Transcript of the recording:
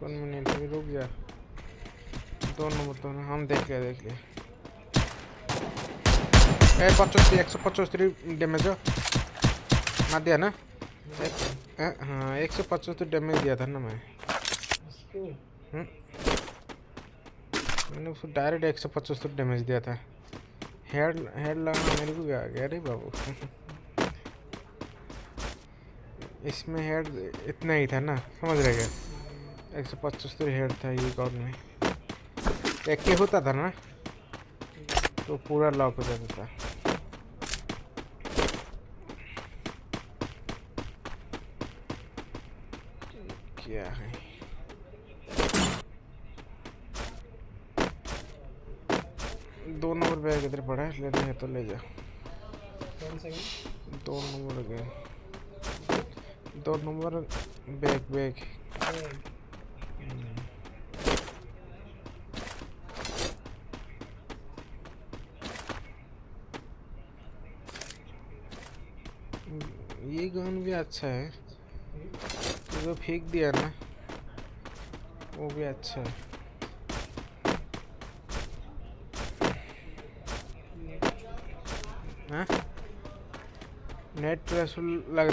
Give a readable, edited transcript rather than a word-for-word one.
1 minute रुक जा। 2 number तो हम देख लिया 75 175 डैमेज ना दिया ना। हाँ 175 डैमेज दिया था ना मैं। मैंने उसको डायरेक्ट 175 डैमेज दिया था। हेड लगाना मेरे को क्या आ गया रे बाबू। इसमें हेड इतना ही था ना, समझ रहे क्या। 175 हेड था ये गॉड में। एक के होता था ना तो पूरा लॉक हो जाता था। क्या है 2 नंबर बैग इधर पड़ा है, लेना है तो ले जा। 2 नंबर गए, 2 नंबर बैग। ये गन भी अच्छा है, जो फेंक दिया ना वो भी अच्छा है। हाँ नेट पे लग रहा है।